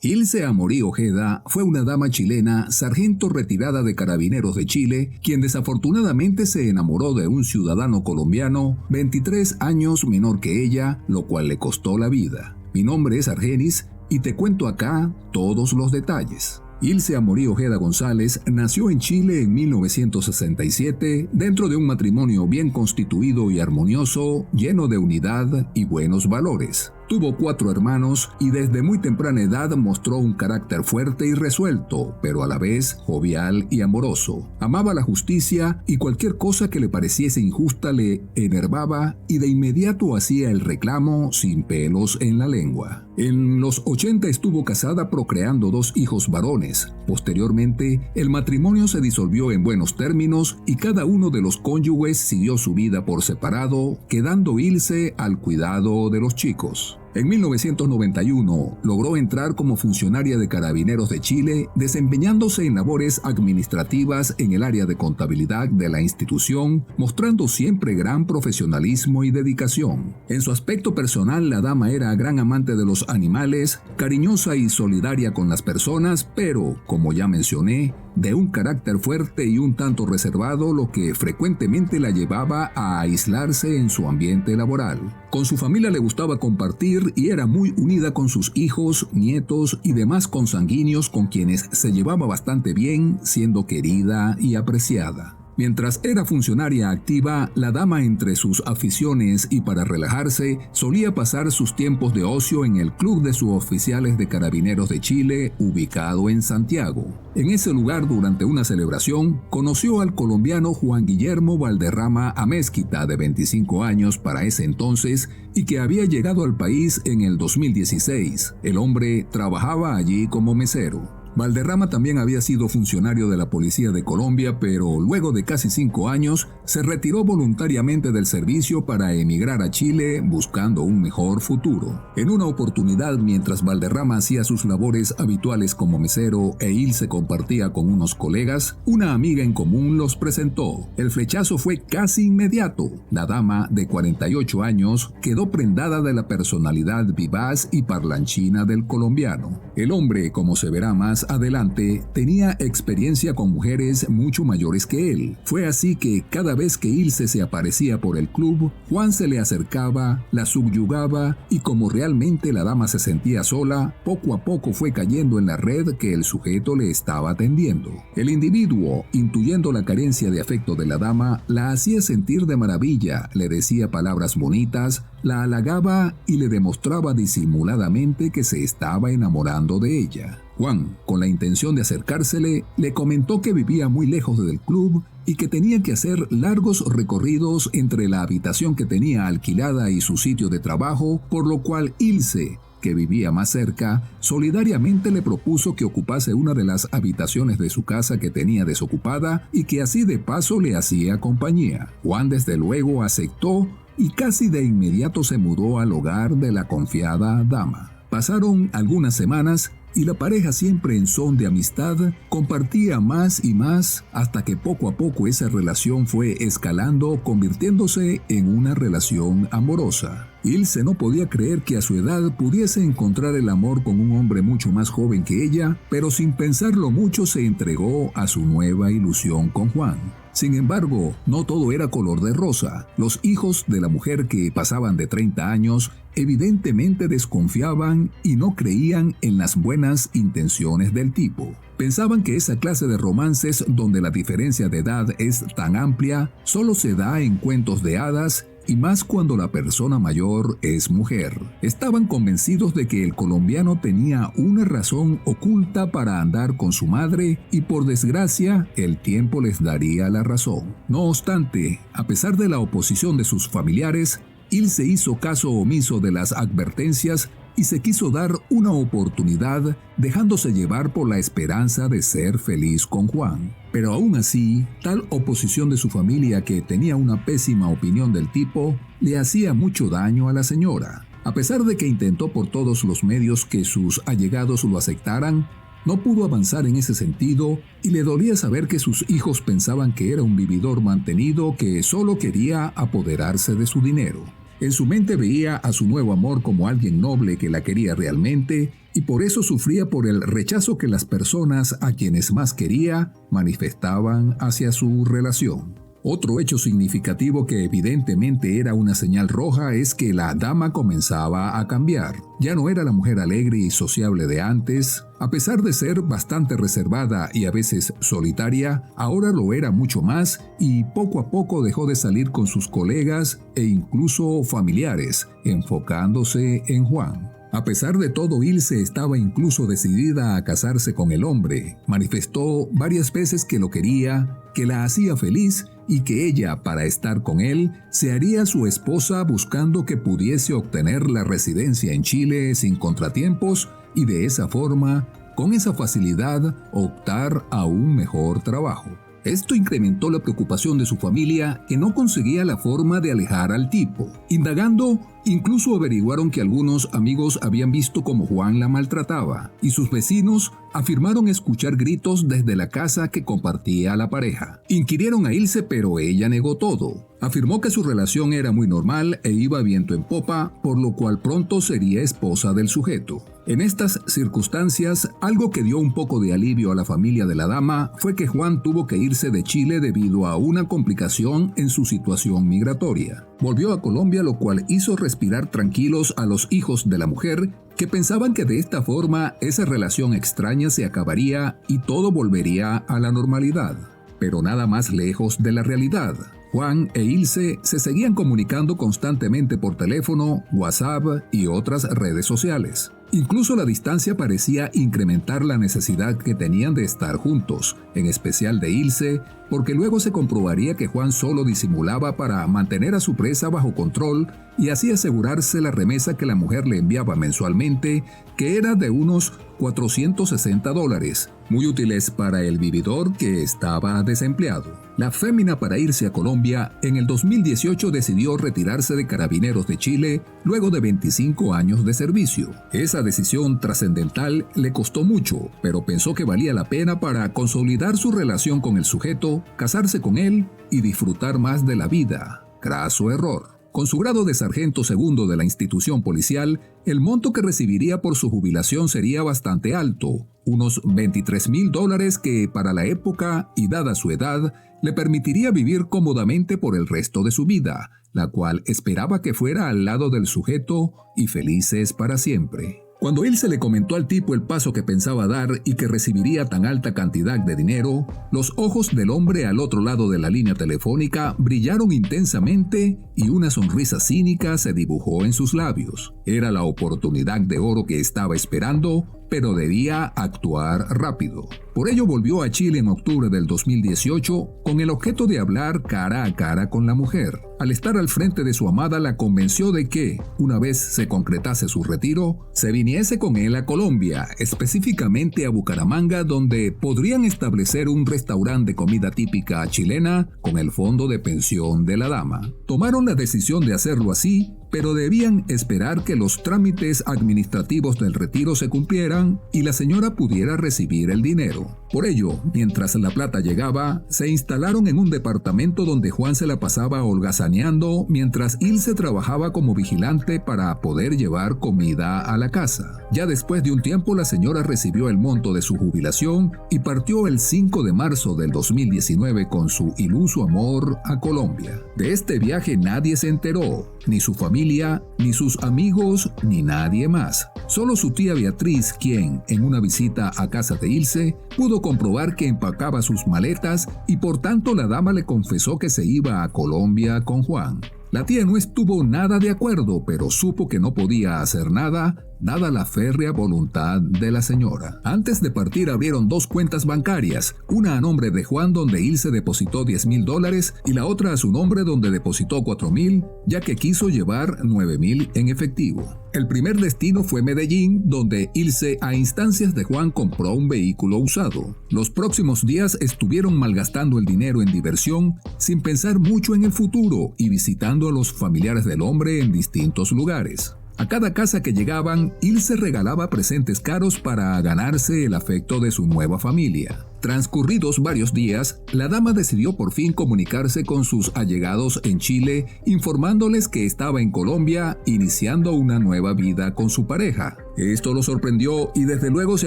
Ilse Amorí Ojeda fue una dama chilena, sargento retirada de Carabineros de Chile, quien desafortunadamente se enamoró de un ciudadano colombiano 23 años menor que ella, lo cual le costó la vida. Mi nombre es Argenis y te cuento acá todos los detalles. Ilse Amorí Ojeda González nació en Chile en 1967 dentro de un matrimonio bien constituido y armonioso, lleno de unidad y buenos valores. Tuvo 4 hermanos y desde muy temprana edad mostró un carácter fuerte y resuelto, pero a la vez jovial y amoroso. Amaba la justicia y cualquier cosa que le pareciese injusta le enervaba y de inmediato hacía el reclamo sin pelos en la lengua. En los 80 estuvo casada procreando 2 hijos varones. Posteriormente, el matrimonio se disolvió en buenos términos y cada uno de los cónyuges siguió su vida por separado, quedando Ilse al cuidado de los chicos. En 1991 logró entrar como funcionaria de Carabineros de Chile, desempeñándose en labores administrativas en el área de contabilidad de la institución, mostrando siempre gran profesionalismo y dedicación. En su aspecto personal, la dama era gran amante de los animales, cariñosa y solidaria con las personas, pero, como ya mencioné, de un carácter fuerte y un tanto reservado, lo que frecuentemente la llevaba a aislarse en su ambiente laboral. Con su familia le gustaba compartir y era muy unida con sus hijos, nietos y demás consanguíneos con quienes se llevaba bastante bien, siendo querida y apreciada. Mientras era funcionaria activa, la dama entre sus aficiones y para relajarse, solía pasar sus tiempos de ocio en el Club de Suboficiales de Carabineros de Chile, ubicado en Santiago. En ese lugar, durante una celebración, conoció al colombiano Juan Guillermo Valderrama Amezquita, de 25 años para ese entonces, y que había llegado al país en el 2016. El hombre trabajaba allí como mesero. Valderrama también había sido funcionario de la Policía de Colombia, pero luego de casi 5 años se retiró voluntariamente del servicio para emigrar a Chile buscando un mejor futuro. En una oportunidad, mientras Valderrama hacía sus labores habituales como mesero e Ilse compartía con unos colegas, una amiga en común los presentó. El flechazo fue casi inmediato. La dama, de 48 años, quedó prendada de la personalidad vivaz y parlanchina del colombiano. El hombre, como se verá más adelante, tenía experiencia con mujeres mucho mayores que él. Fue así que cada vez que Ilse se aparecía por el club, Juan se le acercaba, la subyugaba y como realmente la dama se sentía sola, poco a poco fue cayendo en la red que el sujeto le estaba tendiendo. El individuo, intuyendo la carencia de afecto de la dama, la hacía sentir de maravilla, le decía palabras bonitas, la halagaba y le demostraba disimuladamente que se estaba enamorando de ella. Juan, con la intención de acercársele, le comentó que vivía muy lejos del club y que tenía que hacer largos recorridos entre la habitación que tenía alquilada y su sitio de trabajo, por lo cual Ilse, que vivía más cerca, solidariamente le propuso que ocupase una de las habitaciones de su casa que tenía desocupada y que así de paso le hacía compañía. Juan desde luego aceptó y casi de inmediato se mudó al hogar de la confiada dama. Pasaron algunas semanas y la pareja, siempre en son de amistad, compartía más y más hasta que poco a poco esa relación fue escalando, convirtiéndose en una relación amorosa. Ilse no podía creer que a su edad pudiese encontrar el amor con un hombre mucho más joven que ella, pero sin pensarlo mucho se entregó a su nueva ilusión con Juan. Sin embargo, no todo era color de rosa. Los hijos de la mujer, que pasaban de 30 años, evidentemente desconfiaban y no creían en las buenas intenciones del tipo. Pensaban que esa clase de romances donde la diferencia de edad es tan amplia solo se da en cuentos de hadas y más cuando la persona mayor es mujer. Estaban convencidos de que el colombiano tenía una razón oculta para andar con su madre y por desgracia el tiempo les daría la razón. No obstante, a pesar de la oposición de sus familiares, Ilse hizo caso omiso de las advertencias y se quiso dar una oportunidad, dejándose llevar por la esperanza de ser feliz con Juan. Pero aún así, tal oposición de su familia, que tenía una pésima opinión del tipo, le hacía mucho daño a la señora. A pesar de que intentó por todos los medios que sus allegados lo aceptaran, no pudo avanzar en ese sentido y le dolía saber que sus hijos pensaban que era un vividor mantenido que solo quería apoderarse de su dinero. En su mente veía a su nuevo amor como alguien noble que la quería realmente y por eso sufría por el rechazo que las personas a quienes más quería manifestaban hacia su relación. Otro hecho significativo que evidentemente era una señal roja es que la dama comenzaba a cambiar. Ya no era la mujer alegre y sociable de antes. A pesar de ser bastante reservada y a veces solitaria, ahora lo era mucho más y poco a poco dejó de salir con sus colegas e incluso familiares, enfocándose en Juan. A pesar de todo, Ilse estaba incluso decidida a casarse con el hombre. Manifestó varias veces que lo quería, que la hacía feliz y que ella, para estar con él, se haría su esposa buscando que pudiese obtener la residencia en Chile sin contratiempos y de esa forma, con esa facilidad, optar a un mejor trabajo. Esto incrementó la preocupación de su familia, que no conseguía la forma de alejar al tipo. Indagando, incluso averiguaron que algunos amigos habían visto cómo Juan la maltrataba, y sus vecinos afirmaron escuchar gritos desde la casa que compartía la pareja. Inquirieron a Ilse, pero ella negó todo. Afirmó que su relación era muy normal e iba viento en popa, por lo cual pronto sería esposa del sujeto. En estas circunstancias, algo que dio un poco de alivio a la familia de la dama fue que Juan tuvo que irse de Chile debido a una complicación en su situación migratoria. Volvió a Colombia, lo cual hizo respirar tranquilos a los hijos de la mujer, que pensaban que de esta forma esa relación extraña se acabaría y todo volvería a la normalidad. Pero nada más lejos de la realidad. Juan e Ilse se seguían comunicando constantemente por teléfono, WhatsApp y otras redes sociales. Incluso la distancia parecía incrementar la necesidad que tenían de estar juntos, en especial de Ilse, porque luego se comprobaría que Juan solo disimulaba para mantener a su presa bajo control y así asegurarse la remesa que la mujer le enviaba mensualmente, que era de unos $460, muy útiles para el vividor que estaba desempleado. La fémina, para irse a Colombia, en el 2018 decidió retirarse de Carabineros de Chile luego de 25 años de servicio. Esa decisión trascendental le costó mucho, pero pensó que valía la pena para consolidar su relación con el sujeto, casarse con él y disfrutar más de la vida. Craso error. Con su grado de sargento segundo de la institución policial, el monto que recibiría por su jubilación sería bastante alto, unos $23,000 que para la época y dada su edad, le permitiría vivir cómodamente por el resto de su vida, la cual esperaba que fuera al lado del sujeto y felices para siempre. Cuando Ilse le comentó al tipo el paso que pensaba dar y que recibiría tan alta cantidad de dinero, los ojos del hombre al otro lado de la línea telefónica brillaron intensamente y una sonrisa cínica se dibujó en sus labios. Era la oportunidad de oro que estaba esperando, pero debía actuar rápido. Por ello volvió a Chile en octubre del 2018 con el objeto de hablar cara a cara con la mujer. Al estar al frente de su amada, la convenció de que, una vez se concretase su retiro, se viniese con él a Colombia, específicamente a Bucaramanga, donde podrían establecer un restaurante de comida típica chilena con el fondo de pensión de la dama. Tomaron la decisión de hacerlo así, pero debían esperar que los trámites administrativos del retiro se cumplieran y la señora pudiera recibir el dinero. Por ello, mientras la plata llegaba, se instalaron en un departamento donde Juan se la pasaba holgazaneando mientras Ilse trabajaba como vigilante para poder llevar comida a la casa. Ya después de un tiempo, la señora recibió el monto de su jubilación y partió el 5 de marzo del 2019 con su iluso amor a Colombia. De este viaje nadie se enteró, ni su familia, ni sus amigos, ni nadie más. Solo su tía Beatriz, quien, en una visita a casa de Ilse, pudo comprobar que empacaba sus maletas y por tanto la dama le confesó que se iba a Colombia con Juan. La tía no estuvo nada de acuerdo, pero supo que no podía hacer nada, dada la férrea voluntad de la señora. Antes de partir abrieron dos cuentas bancarias, una a nombre de Juan donde Ilse depositó $10,000 y la otra a su nombre donde depositó $4,000, ya que quiso llevar $9,000 en efectivo. El primer destino fue Medellín, donde Ilse a instancias de Juan compró un vehículo usado. Los próximos días estuvieron malgastando el dinero en diversión sin pensar mucho en el futuro y visitando a los familiares del hombre en distintos lugares. A cada casa que llegaban, Ilse regalaba presentes caros para ganarse el afecto de su nueva familia. Transcurridos varios días, la dama decidió por fin comunicarse con sus allegados en Chile, informándoles que estaba en Colombia iniciando una nueva vida con su pareja. Esto los sorprendió y desde luego se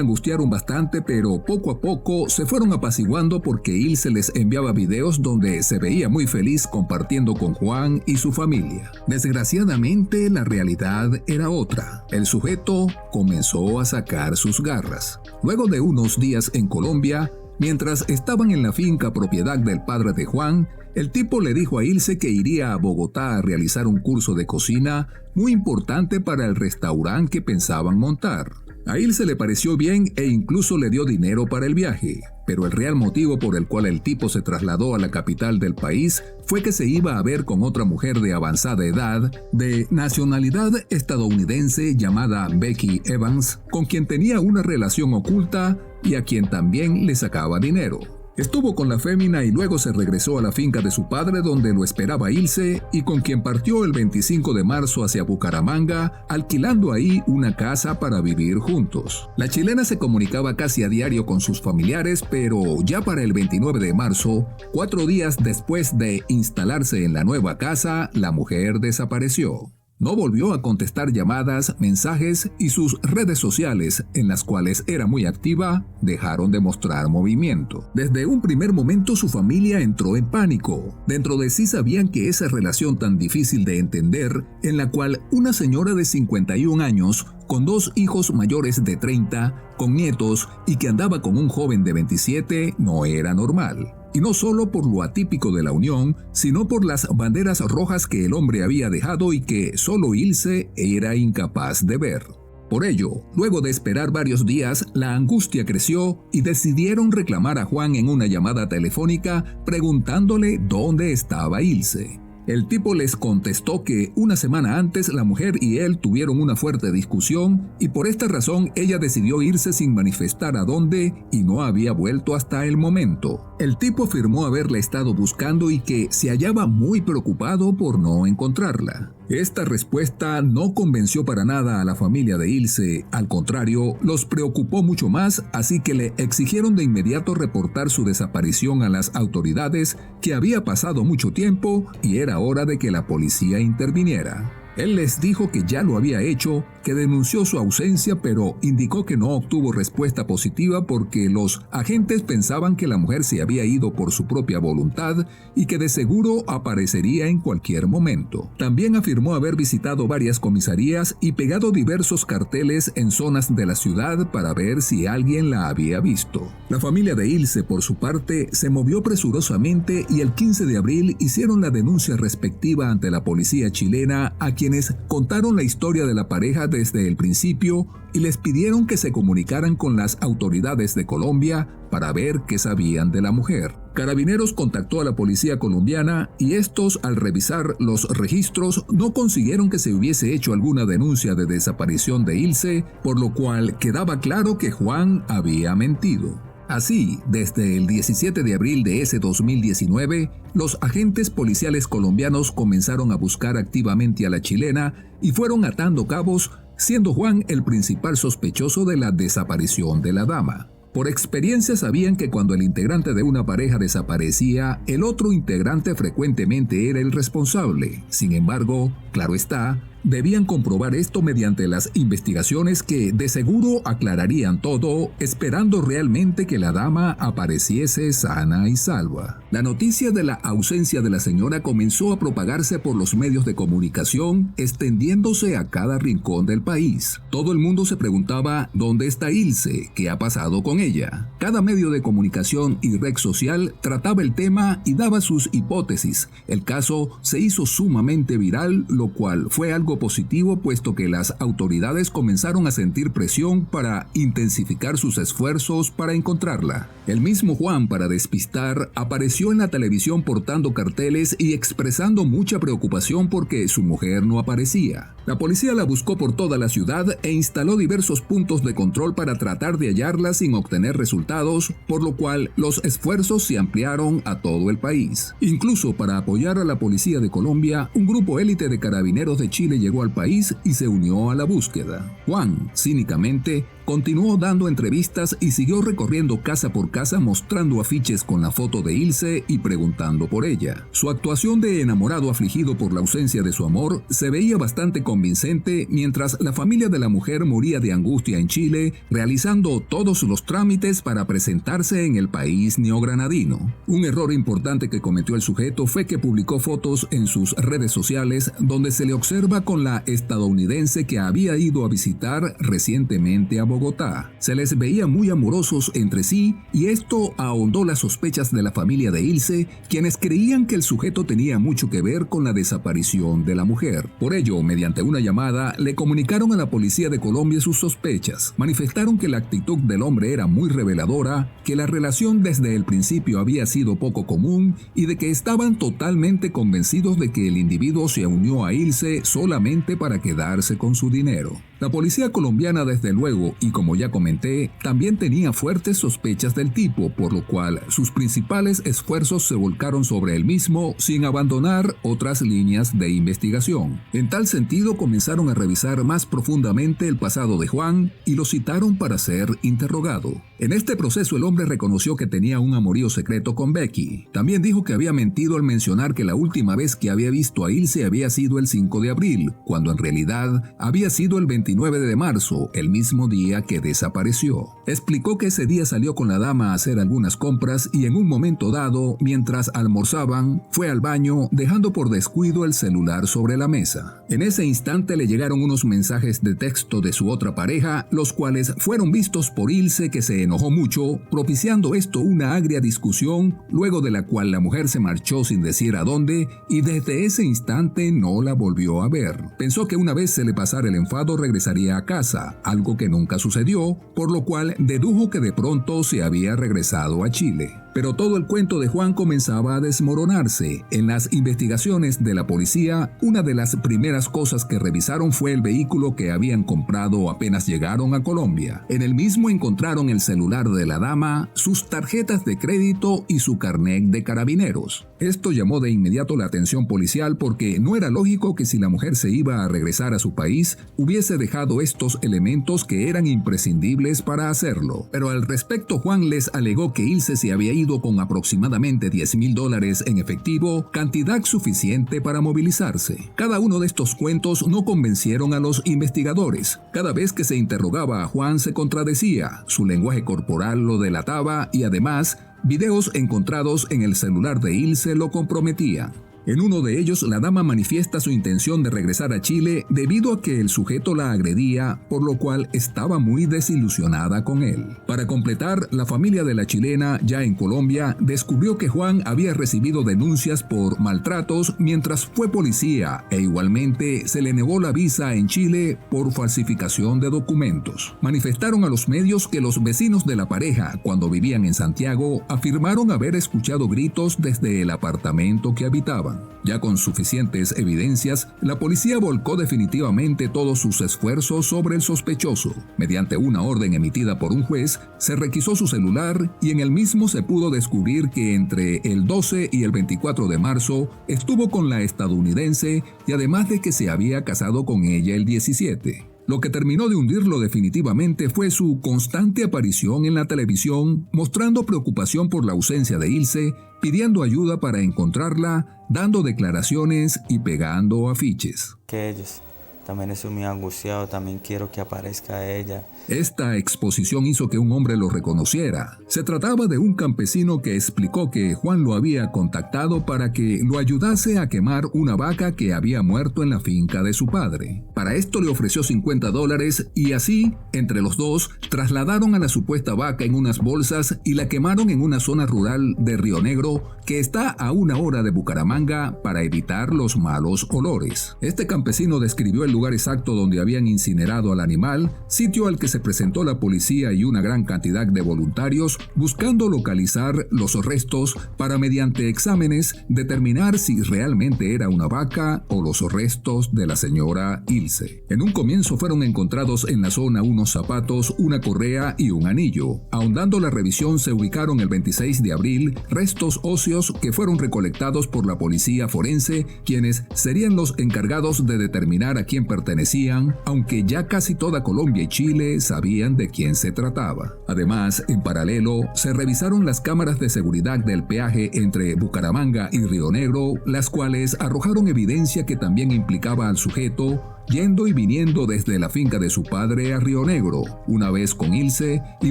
angustiaron bastante, pero poco a poco se fueron apaciguando porque Ilse les enviaba videos donde se veía muy feliz compartiendo con Juan y su familia. Desgraciadamente, la realidad era otra. El sujeto comenzó a sacar sus garras. Luego de unos días en Colombia, mientras estaban en la finca propiedad del padre de Juan, el tipo le dijo a Ilse que iría a Bogotá a realizar un curso de cocina muy importante para el restaurante que pensaban montar. A Ilse le pareció bien e incluso le dio dinero para el viaje, pero el real motivo por el cual el tipo se trasladó a la capital del país fue que se iba a ver con otra mujer de avanzada edad, de nacionalidad estadounidense llamada Becky Evans, con quien tenía una relación oculta y a quien también le sacaba dinero. Estuvo con la fémina y luego se regresó a la finca de su padre donde lo esperaba Ilse y con quien partió el 25 de marzo hacia Bucaramanga, alquilando ahí una casa para vivir juntos. La chilena se comunicaba casi a diario con sus familiares, pero ya para el 29 de marzo, 4 días después de instalarse en la nueva casa, la mujer desapareció. No volvió a contestar llamadas, mensajes y sus redes sociales, en las cuales era muy activa, dejaron de mostrar movimiento. Desde un primer momento su familia entró en pánico. Dentro de sí sabían que esa relación tan difícil de entender, en la cual una señora de 51 años, con 2 hijos mayores de 30, con nietos y que andaba con un joven de 27, no era normal. Y no solo por lo atípico de la unión, sino por las banderas rojas que el hombre había dejado y que solo Ilse era incapaz de ver. Por ello, luego de esperar varios días, la angustia creció y decidieron reclamar a Juan en una llamada telefónica preguntándole dónde estaba Ilse. El tipo les contestó que una semana antes la mujer y él tuvieron una fuerte discusión y por esta razón ella decidió irse sin manifestar a dónde y no había vuelto hasta el momento. El tipo afirmó haberla estado buscando y que se hallaba muy preocupado por no encontrarla. Esta respuesta no convenció para nada a la familia de Ilse, al contrario, los preocupó mucho más, así que le exigieron de inmediato reportar su desaparición a las autoridades, que había pasado mucho tiempo y era hora de que la policía interviniera. Él les dijo que ya lo había hecho, que denunció su ausencia, pero indicó que no obtuvo respuesta positiva porque los agentes pensaban que la mujer se había ido por su propia voluntad y que de seguro aparecería en cualquier momento. También afirmó haber visitado varias comisarías y pegado diversos carteles en zonas de la ciudad para ver si alguien la había visto. La familia de Ilse, por su parte, se movió presurosamente y el 15 de abril hicieron la denuncia respectiva ante la policía chilena, a quienes contaron la historia de la pareja desde el principio y les pidieron que se comunicaran con las autoridades de Colombia para ver qué sabían de la mujer. Carabineros contactó a la policía colombiana y estos, al revisar los registros, no consiguieron que se hubiese hecho alguna denuncia de desaparición de Ilse, por lo cual quedaba claro que Juan había mentido. Así, desde el 17 de abril de ese 2019, los agentes policiales colombianos comenzaron a buscar activamente a la chilena y fueron atando cabos, siendo Juan el principal sospechoso de la desaparición de la dama. Por experiencia sabían que cuando el integrante de una pareja desaparecía, el otro integrante frecuentemente era el responsable. Sin embargo, claro está, debían comprobar esto mediante las investigaciones que de seguro aclararían todo, esperando realmente que la dama apareciese sana y salva. La noticia de la ausencia de la señora comenzó a propagarse por los medios de comunicación, extendiéndose a cada rincón del país. Todo el mundo se preguntaba ¿dónde está Ilse? ¿Qué ha pasado con ella? Cada medio de comunicación y red social trataba el tema y daba sus hipótesis. El caso se hizo sumamente viral, lo cual fue algo positivo puesto que las autoridades comenzaron a sentir presión para intensificar sus esfuerzos para encontrarla. El mismo Juan, para despistar, apareció en la televisión portando carteles y expresando mucha preocupación porque su mujer no aparecía. La policía la buscó por toda la ciudad e instaló diversos puntos de control para tratar de hallarla sin obtener resultados, por lo cual los esfuerzos se ampliaron a todo el país. Incluso para apoyar a la policía de Colombia, un grupo élite de carabineros de Chile llegó al país y se unió a la búsqueda. Juan, cínicamente, continuó dando entrevistas y siguió recorriendo casa por casa mostrando afiches con la foto de Ilse y preguntando por ella. Su actuación de enamorado afligido por la ausencia de su amor se veía bastante convincente mientras la familia de la mujer moría de angustia en Chile, realizando todos los trámites para presentarse en el país neogranadino. Un error importante que cometió el sujeto fue que publicó fotos en sus redes sociales donde se le observa con la estadounidense que había ido a visitar recientemente a Bogotá. Se les veía muy amorosos entre sí y esto ahondó las sospechas de la familia de Ilse, quienes creían que el sujeto tenía mucho que ver con la desaparición de la mujer. Por ello, mediante una llamada, le comunicaron a la policía de Colombia sus sospechas. Manifestaron que la actitud del hombre era muy reveladora, que la relación desde el principio había sido poco común y de que estaban totalmente convencidos de que el individuo se unió a Ilse solamente para quedarse con su dinero. La policía colombiana, desde luego, y como ya comenté, también tenía fuertes sospechas del tipo, por lo cual sus principales esfuerzos se volcaron sobre el mismo sin abandonar otras líneas de investigación. En tal sentido, comenzaron a revisar más profundamente el pasado de Juan y lo citaron para ser interrogado. En este proceso, el hombre reconoció que tenía un amorío secreto con Becky. También dijo que había mentido al mencionar que la última vez que había visto a Ilse había sido el 5 de abril, cuando en realidad había sido el 29 de marzo, el mismo día que desapareció. Explicó que ese día salió con la dama a hacer algunas compras y en un momento dado, mientras almorzaban, fue al baño dejando por descuido el celular sobre la mesa. En ese instante le llegaron unos mensajes de texto de su otra pareja, los cuales fueron vistos por Ilse, que se enojó mucho, propiciando esto una agria discusión, luego de la cual la mujer se marchó sin decir a dónde y desde ese instante no la volvió a ver. Pensó que una vez se le pasara el enfado regresaría a casa, algo que nunca sucedió, por lo cual dedujo que de pronto se había regresado a Chile. Pero todo el cuento de Juan comenzaba a desmoronarse. En las investigaciones de la policía, una de las primeras cosas que revisaron fue el vehículo que habían comprado apenas llegaron a Colombia. En el mismo encontraron el celular de la dama, sus tarjetas de crédito y su carnet de carabineros. Esto llamó de inmediato la atención policial porque no era lógico que si la mujer se iba a regresar a su país, hubiese dejado estos elementos que eran imprescindibles para hacerlo. Pero al respecto, Juan les alegó que Ilse se había ido con aproximadamente $10,000 en efectivo, cantidad suficiente para movilizarse. Cada uno de estos cuentos no convencieron a los investigadores. Cada vez que se interrogaba a Juan se contradecía, su lenguaje corporal lo delataba y además, videos encontrados en el celular de Ilse lo comprometían. En uno de ellos, la dama manifiesta su intención de regresar a Chile debido a que el sujeto la agredía, por lo cual estaba muy desilusionada con él. Para completar, la familia de la chilena, ya en Colombia, descubrió que Juan había recibido denuncias por maltratos mientras fue policía e igualmente se le negó la visa en Chile por falsificación de documentos. Manifestaron a los medios que los vecinos de la pareja, cuando vivían en Santiago, afirmaron haber escuchado gritos desde el apartamento que habitaban. Ya con suficientes evidencias, la policía volcó definitivamente todos sus esfuerzos sobre el sospechoso. Mediante una orden emitida por un juez, se requisó su celular y en el mismo se pudo descubrir que entre el 12 y el 24 de marzo estuvo con la estadounidense y además de que se había casado con ella el 17. Lo que terminó de hundirlo definitivamente fue su constante aparición en la televisión, mostrando preocupación por la ausencia de Ilse, pidiendo ayuda para encontrarla, dando declaraciones y pegando afiches. Que ellos también estoy muy angustiado, también quiero que aparezca ella. Esta exposición hizo que un hombre lo reconociera. Se trataba de un campesino que explicó que Juan lo había contactado para que lo ayudase a quemar una vaca que había muerto en la finca de su padre. Para esto le ofreció $50 y así, entre los dos, trasladaron a la supuesta vaca en unas bolsas y la quemaron en una zona rural de Río Negro que está a 1 hora de Bucaramanga para evitar los malos olores. Este campesino describió el lugar exacto donde habían incinerado al animal, sitio al que se presentó la policía y una gran cantidad de voluntarios buscando localizar los restos para, mediante exámenes, determinar si realmente era una vaca o los restos de la señora Ilse. En un comienzo fueron encontrados en la zona unos zapatos, una correa y un anillo. Ahondando la revisión, se ubicaron el 26 de abril restos óseos que fueron recolectados por la policía forense, quienes serían los encargados de determinar a quién pertenecían, aunque ya casi toda Colombia y Chile sabían de quién se trataba. Además, en paralelo, se revisaron las cámaras de seguridad del peaje entre Bucaramanga y Río Negro, las cuales arrojaron evidencia que también implicaba al sujeto yendo y viniendo desde la finca de su padre a Río Negro, una vez con Ilse y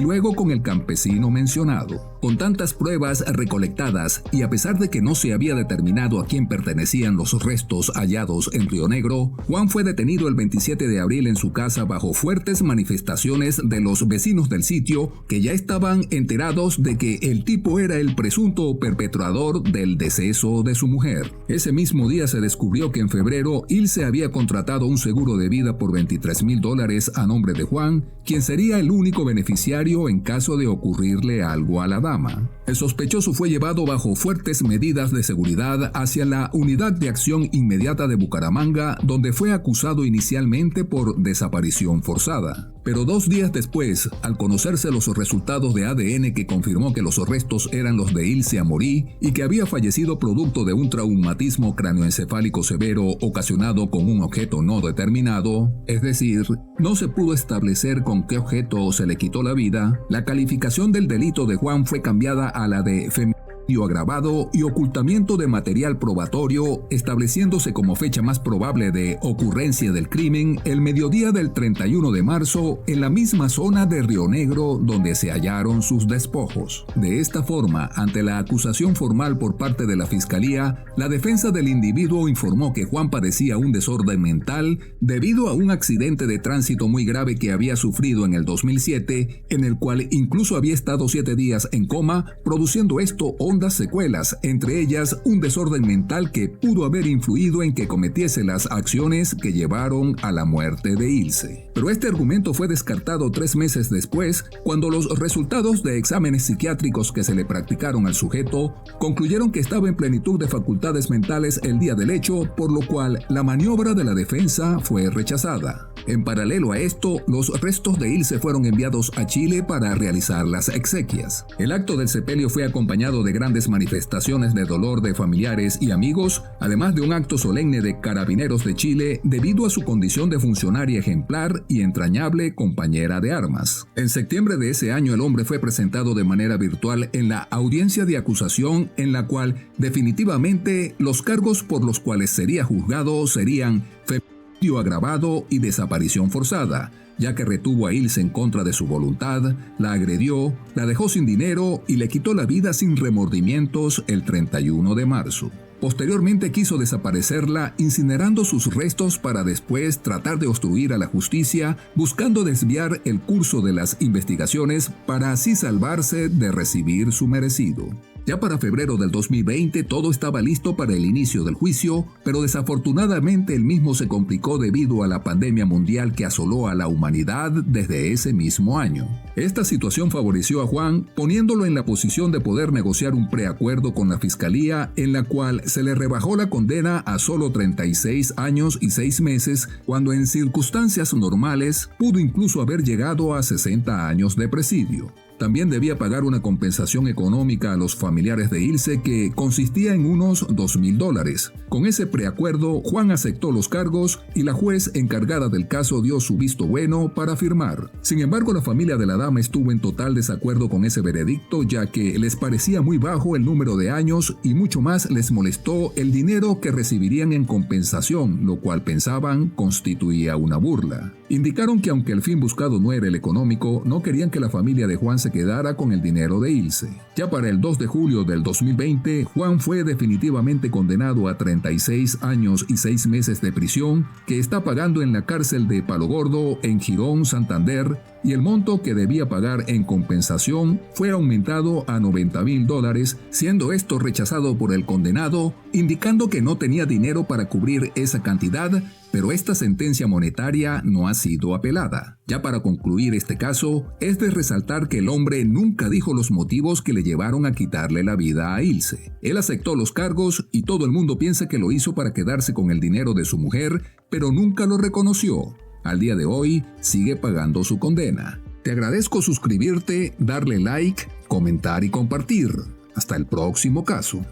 luego con el campesino mencionado. Con tantas pruebas recolectadas y a pesar de que no se había determinado a quién pertenecían los restos hallados en Río Negro, Juan fue detenido el 27 de abril en su casa bajo fuertes manifestaciones de los vecinos del sitio que ya estaban enterados de que el tipo era el presunto perpetrador del deceso de su mujer. Ese mismo día se descubrió que en febrero Ilse había contratado un seguro de vida por $23,000 a nombre de Juan, quien sería el único beneficiario en caso de ocurrirle algo a la dama. El sospechoso fue llevado bajo fuertes medidas de seguridad hacia la Unidad de Acción Inmediata de Bucaramanga, donde fue acusado inicialmente por desaparición forzada. Pero 2 días después, al conocerse los resultados de ADN que confirmó que los restos eran los de Ilse Amorí y que había fallecido producto de un traumatismo cráneoencefálico severo ocasionado con un objeto no determinado, es decir, no se pudo establecer con qué objeto se le quitó la vida, la calificación del delito de Juan fue cambiada a la de femicidio agravado y ocultamiento de material probatorio, estableciéndose como fecha más probable de ocurrencia del crimen el mediodía del 31 de marzo en la misma zona de Río Negro donde se hallaron sus despojos. De esta forma, ante la acusación formal por parte de la Fiscalía, la defensa del individuo informó que Juan padecía un desorden mental debido a un accidente de tránsito muy grave que había sufrido en el 2007, en el cual incluso había estado 7 días en coma, produciendo esto hondas secuelas, entre ellas un desorden mental que pudo haber influido en que cometiese las acciones que llevaron a la muerte de Ilse. Pero este argumento fue descartado 3 meses después, cuando los resultados de exámenes psiquiátricos que se le practicaron al sujeto concluyeron que estaba en plenitud de facultades mentales el día del hecho, por lo cual la maniobra de la defensa fue rechazada. En paralelo a esto, los restos de Ilse fueron enviados a Chile para realizar las exequias. El acto del sepelio fue acompañado de grandes manifestaciones de dolor de familiares y amigos, además de un acto solemne de Carabineros de Chile debido a su condición de funcionaria ejemplar y entrañable compañera de armas. En septiembre de ese año el hombre fue presentado de manera virtual en la audiencia de acusación, en la cual definitivamente los cargos por los cuales sería juzgado serían femicidio agravado y desaparición forzada, ya que retuvo a Ilse en contra de su voluntad, la agredió, la dejó sin dinero y le quitó la vida sin remordimientos el 31 de marzo. Posteriormente quiso desaparecerla incinerando sus restos para después tratar de obstruir a la justicia, buscando desviar el curso de las investigaciones para así salvarse de recibir su merecido. Ya para febrero del 2020 todo estaba listo para el inicio del juicio, pero desafortunadamente el mismo se complicó debido a la pandemia mundial que asoló a la humanidad desde ese mismo año. Esta situación favoreció a Juan, poniéndolo en la posición de poder negociar un preacuerdo con la Fiscalía, en la cual se le rebajó la condena a solo 36 años y 6 meses, cuando en circunstancias normales pudo incluso haber llegado a 60 años de presidio. También debía pagar una compensación económica a los familiares de Ilse que consistía en unos $2,000. Con ese preacuerdo, Juan aceptó los cargos y la juez encargada del caso dio su visto bueno para firmar. Sin embargo, la familia de la dama estuvo en total desacuerdo con ese veredicto, ya que les parecía muy bajo el número de años y mucho más les molestó el dinero que recibirían en compensación, lo cual pensaban constituía una burla. Indicaron que aunque el fin buscado no era el económico, no querían que la familia de Juan se quedara con el dinero de Ilse. Ya para el 2 de julio del 2020, Juan fue definitivamente condenado a 36 años y 6 meses de prisión, que está pagando en la cárcel de Palo Gordo, en Girón, Santander, y el monto que debía pagar en compensación fue aumentado a $90,000, siendo esto rechazado por el condenado, indicando que no tenía dinero para cubrir esa cantidad, pero esta sentencia monetaria no ha sido apelada. Ya para concluir este caso, es de resaltar que el hombre nunca dijo los motivos que le llevaron a quitarle la vida a Ilse. Él aceptó los cargos y todo el mundo piensa que lo hizo para quedarse con el dinero de su mujer, pero nunca lo reconoció. Al día de hoy, sigue pagando su condena. Te agradezco suscribirte, darle like, comentar y compartir. Hasta el próximo caso.